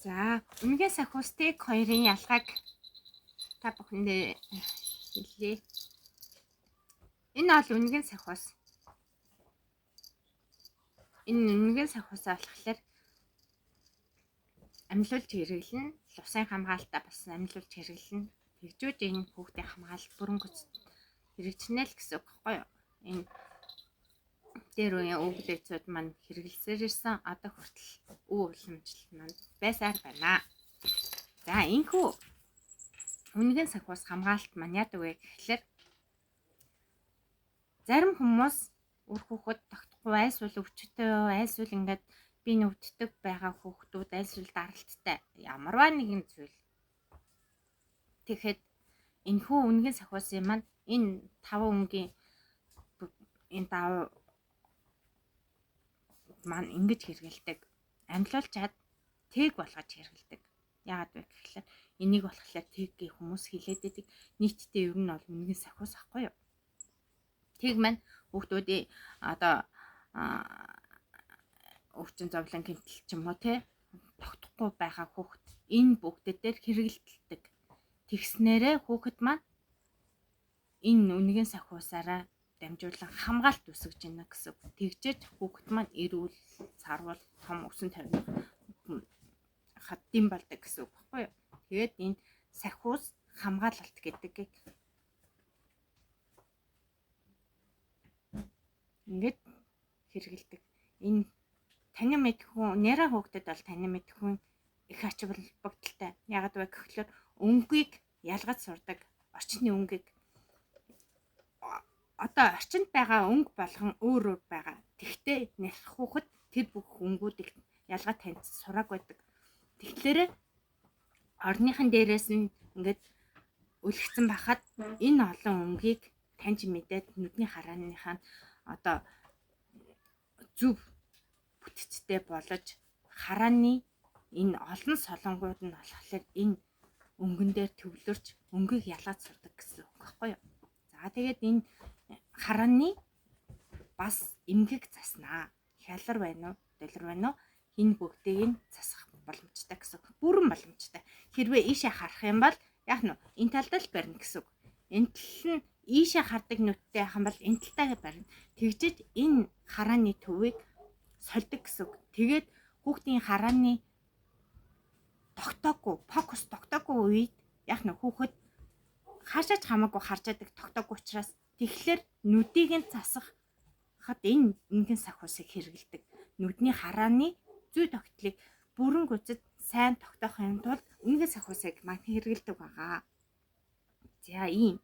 За, үнэгээ сахиустыг хоёрын ялгааг та бүхэндээ хэлье. Энэ бол үнэгийн сахиус. Энэ үнэгийн сахиусаа болохоор амьлуулж хэрэглэн, лусын хамгаалтаа бас амьлуулж хэрэглэн. Тэгжүүж энэ хүүхдийн хамгаалалт бүрэн гүйцэд хэрэгжинэ л гэсэн үг байхгүй юу? Энэ дээр үеийн өвгөлөөцүүд маань хэрэгэлсээр ирсэн одоо хүртэл үе уламжлалт маань байсаар байна. За, энэхүү үнэгийн сахиус хамгаалалт маань яадаг вэ гэхлээр зарим хүмүүс үр хүүхэд тогтохгүй айлсвал өвчтөй айлсвал ингээд би нүвддэг байгаа хүүхдүүд айлсвал даралттай ямарваа нэгэн зүйл. Тэгэхэд энэхүү үнэгийн сахиусын маань энэ 5 өнгийн энэ 5 маань ингэж хэрэгэлдэг. Амьлуулчаад тэг болгож хэрэгэлдэг. Яагаад вэ гэхлээр энийг болохоор тэггийн хүмүүс хилээд байдаг. Нийтдээ ер нь бол үнэгийн сахиус ахгүй юу? Тэг маань хүүхдүүдийн одоо өвчин зовлон гэмтэл ч юм уу те тогтохгүй байгаа хүүхд энэ бүгдээр хэрэгэлдэг. Тэгснээрээ хүүхэд маань энэ үнэгийн сахиусаараа дамжуулан хамгаалт үүсгэж байна гэсэн. Тэгжээж хүүхэд маань эрүүл, сарвал, том өсөн тавина хаддим болдог гэсэн үг байхгүй юу? Тэгээд энэ сахиус хамгаалалт гэдэг ингээд хэрэгэлдэг. Энэ танин мэдхүүн нэраа хүүхдэд бол танин мэдхүүн их ач холбогдолтой. Яагаад вэ гэхлээр өнгийг ялгаж сурдаг. Орчны өнгийг одоо орчинд байгаа өнгө болгон өөр байгаа. Тэгтээ нэх хүүхэд тэр бүх өнгүүдийг ялгаж таньж сурааг байдаг. Тэгэхээр орныхан дээрээс нь ингээд үлгцэн бахад энэ олон өнгийг таньж мэдээд нүдний харааныхаа одоо зүв бүтцтэй болж харааны энэ олон солонгууд нь болохоор энэ өнгөн дээр төвлөрч өнгийг ялгаж сурдаг гэсэн үг байхгүй юу? За тэгээд энэ харааны бас эмгэг заснаа. Хялар байна уу, долор байна уу? Энэ бүгдийг нь засах боломжтой гэсэн. Бүрэн боломжтой. Хэрвээ ийшээ харах юм бол яг нь энэ талд л барина гэсэн үг. Энэ тал нь ийшээ хардаг нүдтэй яхан бол энэ талтайгаа барина. Тэгжиж энэ харааны төвийг сольдог гэсэн үг. Тэгээд хүүхдийн харааны тогтоогүй, фокус тогтоогүй үед яг нь хүүхэд хаашаач хамаагүй харж яадаг тогтоогүй учраас тэгэхээр нүдийг нь засахад энэ үнэгийн сахиусыг хэрэгэлдэг. Нүдний харааны зүй тогтлыг бүрэн гүйцэд сайн тогтоохын тулд үнэгийн сахиусыг маань хэрэгэлдэг байгаа. За ийм